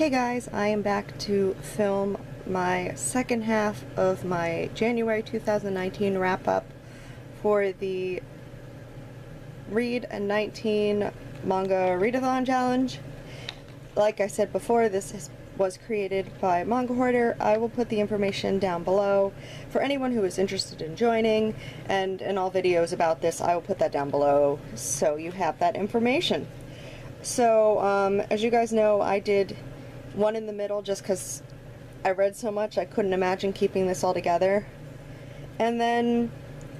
Hey guys, I am back to film my second half of my January 2019 wrap-up for the Read a 19 Manga Readathon Challenge. Like I said before, this was created by Manga Hoarder. I will put the information down below for anyone who is interested in joining, and in all videos about this I will put that down below so you have that information. So, as you guys know, I did one in the middle just because I read so much I couldn't imagine keeping this all together. And then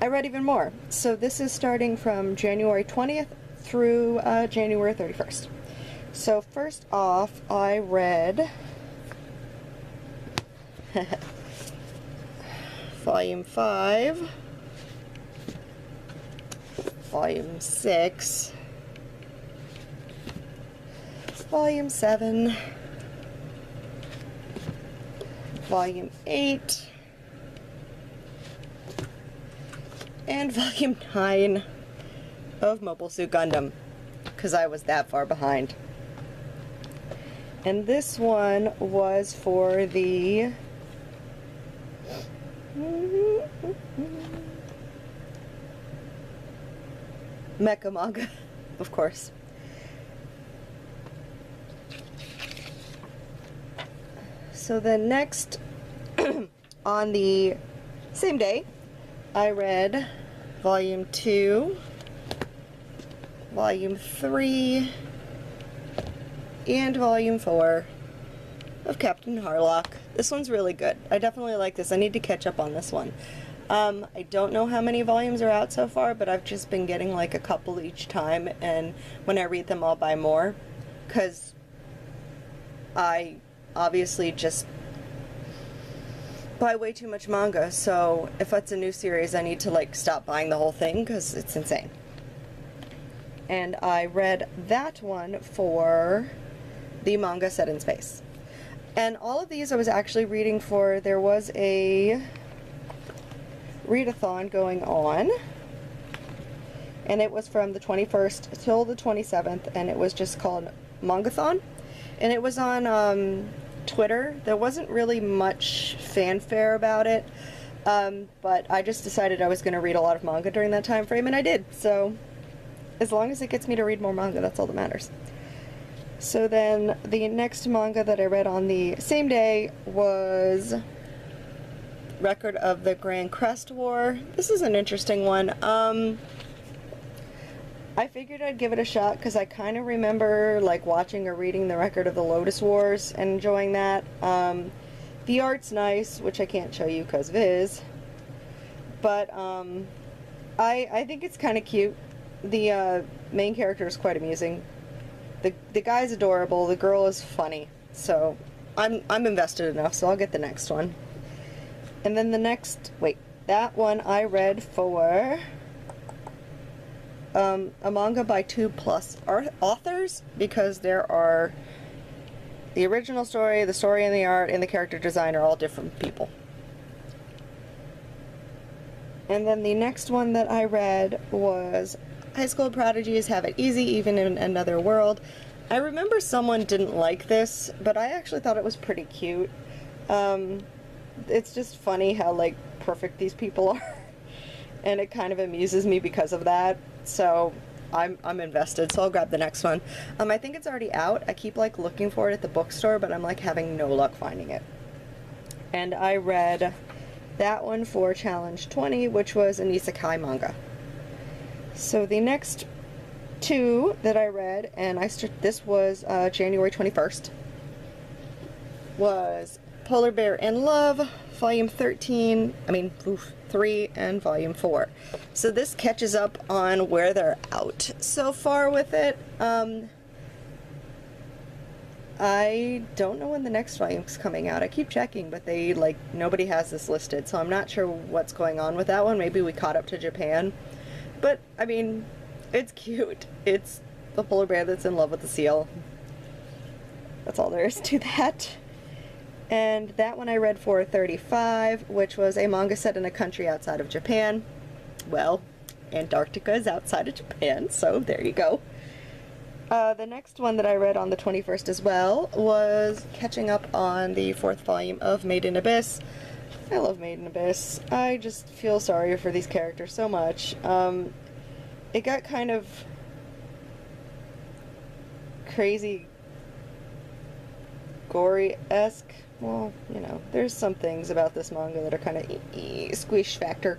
I read even more. So this is starting from January 20th through January 31st. So first off, I read Volume 5, Volume 6, Volume 7, Volume 8, and Volume 9 of Mobile Suit Gundam, because I was that far behind. And this one was for the Mecha manga, of course. So then next, on the same day, I read Volume 2, Volume 3, and Volume 4 of Captain Harlock. This one's really good. I definitely like this. I need to catch up on this one. I don't know how many volumes are out so far, but I've just been getting like a couple each time, and when I read them I'll buy more, because I obviously just buy way too much manga, so if it's a new series I need to like stop buying the whole thing because it's insane. And I read that one for the manga set in space. And all of these I was actually reading for, there was a readathon going on, and it was from the 21st till the 27th, and it was just called Mangathon, and it was on Twitter. There wasn't really much fanfare about it, but I just decided I was going to read a lot of manga during that time frame, and I did. So as long as it gets me to read more manga, that's all that matters. So then the next manga that I read on the same day was Record of the Grand Crest War. This is an interesting one. I figured I'd give it a shot because I kind of remember like watching or reading the Record of the Lotus Wars and enjoying that. The art's nice, which I can't show you because Viz, but I think it's kind of cute. The main character is quite amusing. The guy's adorable. The girl is funny. So I'm invested enough. So I'll get the next one. And then the next, that one I read for a manga by 2+ authors, because there are the original story, the story and the art, and the character design are all different people. And then the next one that I read was High School Prodigies Have It Easy Even in Another World. I remember someone didn't like this, but I actually thought it was pretty cute. It's just funny how like perfect these people are, and it kind of amuses me because of that. So I'm invested, so I'll grab the next one. I think it's already out. I keep like looking for it at the bookstore, but I'm like having no luck finding it. And I read that one for Challenge 20, which was an isekai manga. So the next two that I read, and this was January 21st, was Polar Bear in Love, Volume 3, and Volume 4. So this catches up on where they're out so far with it. I don't know when the next volume's coming out. I keep checking, but nobody has this listed, so I'm not sure what's going on with that one. Maybe we caught up to Japan. But, I mean, it's cute. It's the polar bear that's in love with the seal. That's all there is to that. And that one I read for 35, which was a manga set in a country outside of Japan. Well, Antarctica is outside of Japan, so there you go. The next one that I read on the 21st as well was catching up on the 4th volume of Made in Abyss. I love Made in Abyss. I just feel sorry for these characters so much. It got kind of crazy, gory-esque. Well, you know, there's some things about this manga that are kind of squish factor.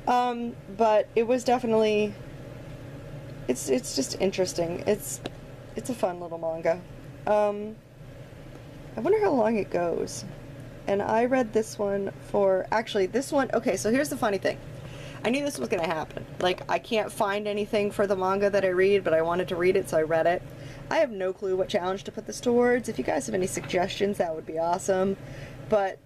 But it was definitely... It's just interesting. It's a fun little manga. I wonder how long it goes. And I read this one for... Actually, this one... Okay, so here's the funny thing. I knew this was going to happen. Like, I can't find anything for the manga that I read, but I wanted to read it, so I read it. I have no clue what challenge to put this towards. If you guys have any suggestions, that would be awesome. But,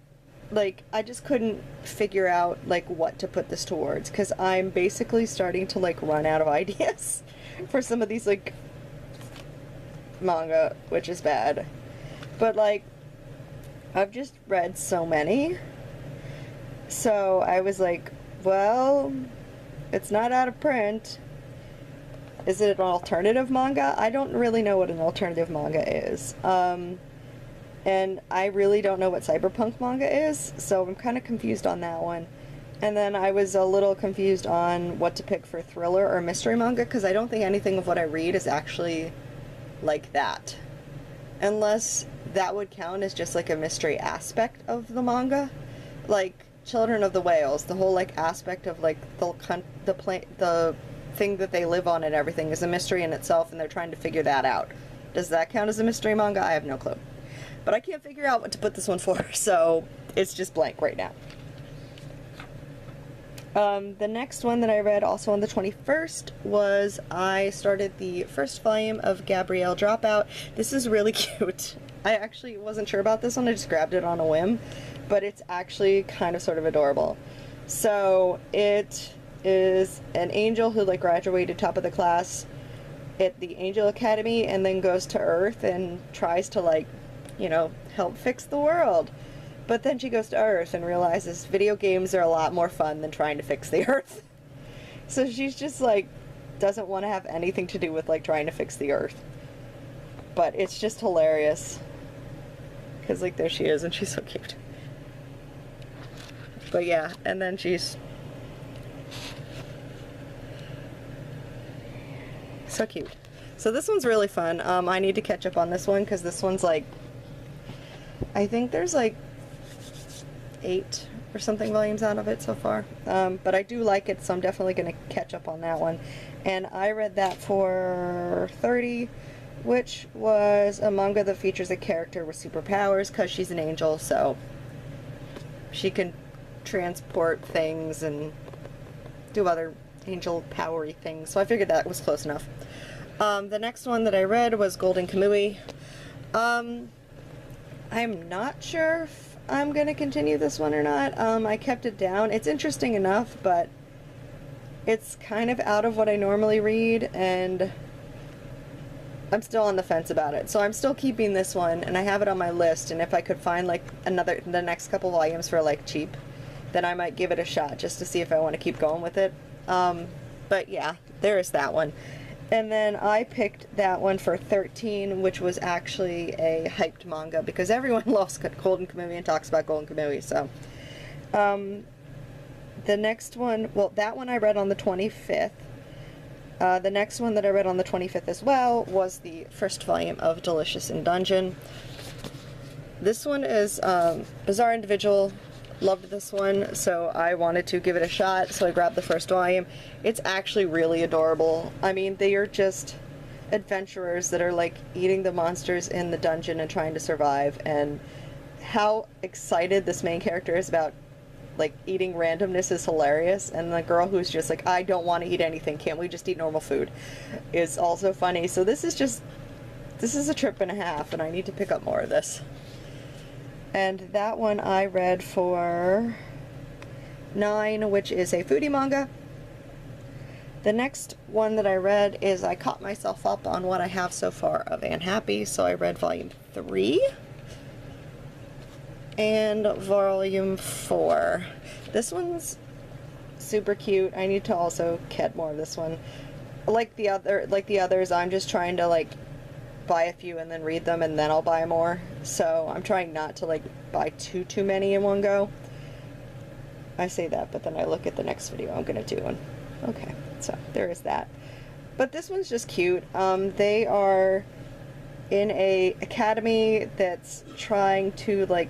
like, I just couldn't figure out, like, what to put this towards, because I'm basically starting to, like, run out of ideas for some of these, like, manga, which is bad. But, like, I've just read so many, so I was like, well, it's not out of print. Is it an alternative manga? I don't really know what an alternative manga is. And I really don't know what cyberpunk manga is, so I'm kind of confused on that one. And then I was a little confused on what to pick for thriller or mystery manga, because I don't think anything of what I read is actually like that. Unless that would count as just like a mystery aspect of the manga. Like Children of the Whales, the whole like aspect of like the thing that they live on and everything is a mystery in itself, and they're trying to figure that out. Does that count as a mystery manga? I have no clue. But I can't figure out what to put this one for, so it's just blank right now. The next one that I read also on the 21st was I started the first volume of Gabrielle Dropout. This is really cute. I actually wasn't sure about this one, I just grabbed it on a whim, but it's actually kind of sort of adorable. So it is an angel who like graduated top of the class at the Angel Academy and then goes to Earth and tries to like, you know, help fix the world. But then she goes to Earth and realizes video games are a lot more fun than trying to fix the Earth. So she's just like, doesn't want to have anything to do with like trying to fix the Earth. But it's just hilarious. Because like there she is and she's so cute. But yeah, and then she's so cute. So this one's really fun. I need to catch up on this one because this one's like, I think there's like 8 or something volumes out of it so far. But I do like it, so I'm definitely going to catch up on that one. And I read that for 30, which was a manga that features a character with superpowers because she's an angel, so she can transport things and do other angel powery things. So I figured that was close enough. The next one that I read was Golden Kamui. I'm not sure if I'm going to continue this one or not. I kept it down. It's interesting enough, but it's kind of out of what I normally read, and I'm still on the fence about it. So I'm still keeping this one, and I have it on my list, and if I could find like the next couple volumes for like cheap, then I might give it a shot just to see if I want to keep going with it. But yeah, there is that one. And then I picked that one for 13, which was actually a hyped manga because everyone loves Golden Kamui and talks about Golden Kamui. So the next one, well, that one I read on the 25th. The next one that I read on the 25th as well was the first volume of Delicious in Dungeon. This one is Bizarre Individual. Loved this one, so I wanted to give it a shot, so I grabbed the first volume. It's actually really adorable. I mean, they are just adventurers that are like eating the monsters in the dungeon and trying to survive, and how excited this main character is about like eating randomness is hilarious, and the girl who's just like, I don't want to eat anything, can't we just eat normal food, is also funny. So this is a trip and a half, and I need to pick up more of this. And that one I read for 9, which is a foodie manga. The next one that I read is I caught myself up on what I have so far of Anne Happy, so I read volume 3 and volume 4. This one's super cute. I need to also get more of this one. like the others, I'm just trying to like buy a few and then read them and then I'll buy more. So I'm trying not to like buy too many in one go. I say that, but then I look at the next video I'm gonna do and okay, so there is that. But this one's just cute. They are in a academy that's trying to like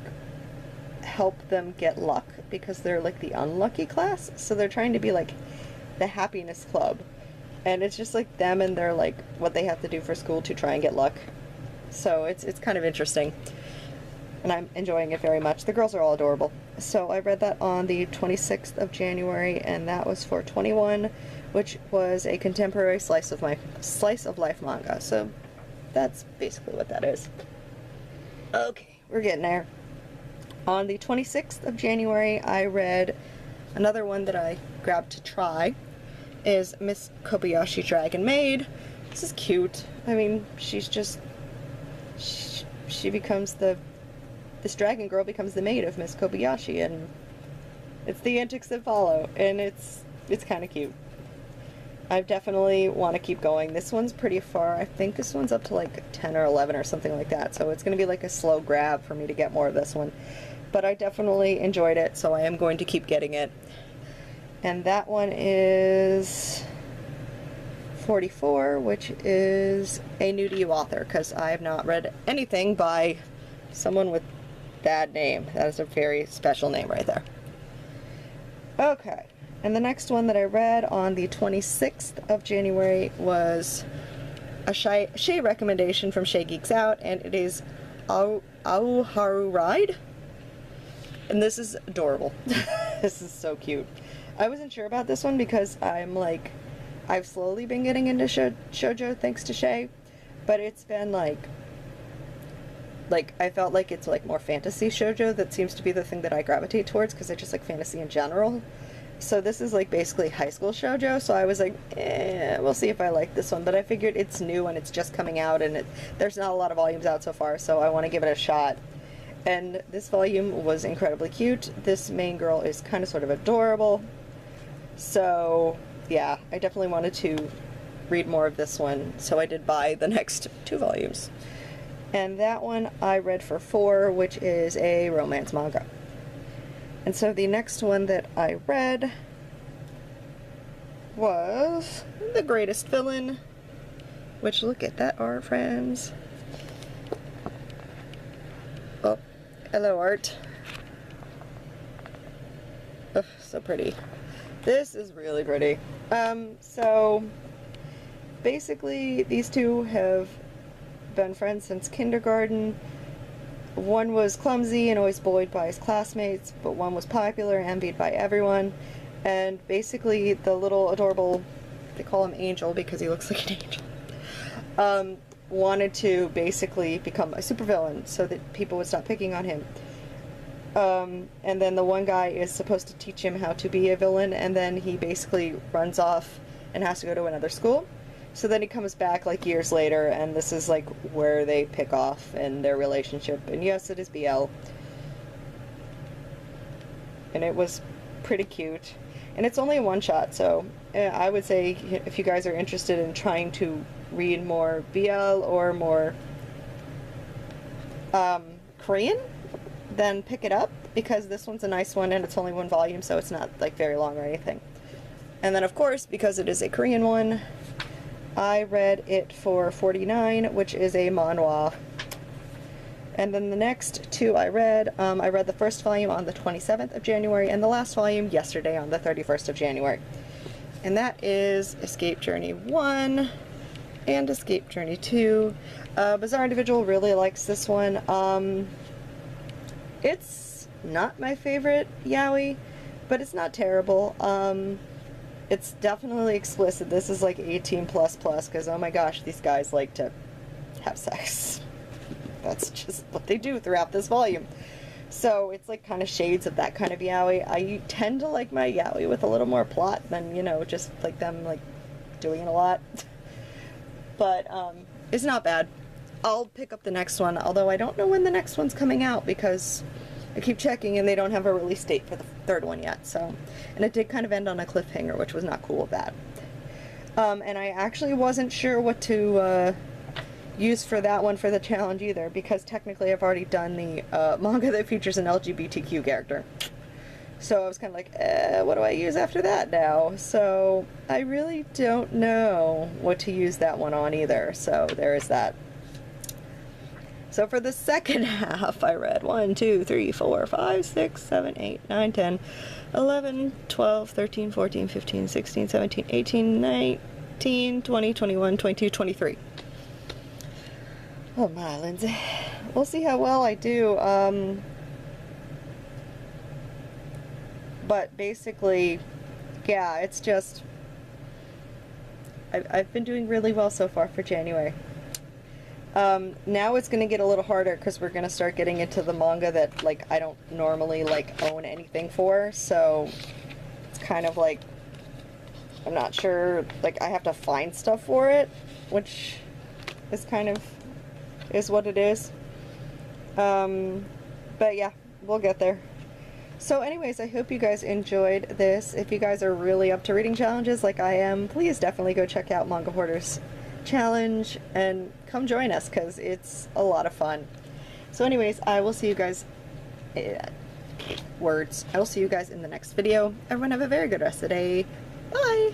help them get luck because they're like the unlucky class, so they're trying to be like the happiness club, and it's just like them and their like what they have to do for school to try and get luck. So it's kind of interesting, and I'm enjoying it very much. The girls are all adorable. So I read that on the 26th of January, and that was for 21, which was a contemporary slice of life manga. So that's basically what that is. Okay, we're getting there. On the 26th of January, I read another one that I grabbed to try, is Miss Kobayashi Dragon Maid. This is cute. I mean, she's just, she becomes this dragon girl becomes the maid of Miss Kobayashi, and it's the antics that follow, and it's kind of cute. I definitely want to keep going. This one's pretty far. I think this one's up to like 10 or 11 or something like that, so it's going to be like a slow grab for me to get more of this one. But I definitely enjoyed it, so I am going to keep getting it. And that one is 44, which is a new to you author, because I have not read anything by someone with that name. That is a very special name right there. Okay. And the next one that I read on the 26th of January was a Shay recommendation from Shay Geeks Out, and it is Aoharu Ride. And this is adorable. This is so cute. I wasn't sure about this one because I've slowly been getting into shoujo thanks to Shay, but it's been like I felt like it's like more fantasy shoujo that seems to be the thing that I gravitate towards, because I just like fantasy in general. So this is like basically high school shoujo, so I was like, we'll see if I like this one, but I figured it's new and it's just coming out, and there's not a lot of volumes out so far, so I want to give it a shot. And this volume was incredibly cute. This main girl is kind of sort of adorable, so yeah, I definitely wanted to read more of this one, so I did buy the next 2 volumes. And that one I read for 4, which is a romance manga. And so the next one that I read was The Greatest Villain, which, look at that art, friends. Oh, hello, art. Oh, so pretty. This is really pretty. So basically these two have been friends since kindergarten. One was clumsy and always bullied by his classmates, but one was popular and envied by everyone. And basically the little adorable, they call him Angel because he looks like an angel, wanted to basically become a supervillain so that people would stop picking on him. And then the one guy is supposed to teach him how to be a villain, and then he basically runs off and has to go to another school. So then he comes back like years later, and this is like where they pick off in their relationship. And yes, it is BL. And it was pretty cute. And it's only a one-shot, so I would say if you guys are interested in trying to read more BL or more Korean, then pick it up, because this one's a nice one and it's only 1 volume, so it's not like very long or anything. And then of course, because it is a Korean one, I read it for 49, which is a manhwa. And then the next 2 I read the first volume on the 27th of January and the last volume yesterday on the 31st of January. And that is Escape Journey 1 and Escape Journey 2. Bizarre Individual really likes this one. It's not my favorite yaoi, but it's not terrible. It's definitely explicit. This is like 18++, because oh my gosh, these guys like to have sex. That's just what they do throughout this volume. So it's like kind of shades of that kind of yaoi. I tend to like my yaoi with a little more plot than, you know, just like them like doing it a lot. But it's not bad. I'll pick up the next one, although I don't know when the next one's coming out, because I keep checking and they don't have a release date for the 3rd one yet. So, and it did kind of end on a cliffhanger, which was not cool of that. And I actually wasn't sure what to use for that one for the challenge either, because technically I've already done the manga that features an LGBTQ character. So I was kind of like, what do I use after that now? So I really don't know what to use that one on either. So there is that. So for the second half, I read 1, 2, 3, 4, 5, 6, 7, 8, 9, 10, 11, 12, 13, 14, 15, 16, 17, 18, 19, 20, 21, 22, 23. Oh my, Lindsay. We'll see how well I do. But basically, yeah, it's just... I've been doing really well so far for January. Now it's going to get a little harder because we're going to start getting into the manga that, like, I don't normally, like, own anything for, so it's kind of like, I'm not sure, like, I have to find stuff for it, which is kind of, is what it is. But yeah, we'll get there. So anyways, I hope you guys enjoyed this. If you guys are really up to reading challenges like I am, please definitely go check out Manga Hoarder's challenge and come join us because it's a lot of fun. So anyways, I will see you guys I will see you guys in the next video. Everyone have a very good rest of the day. Bye!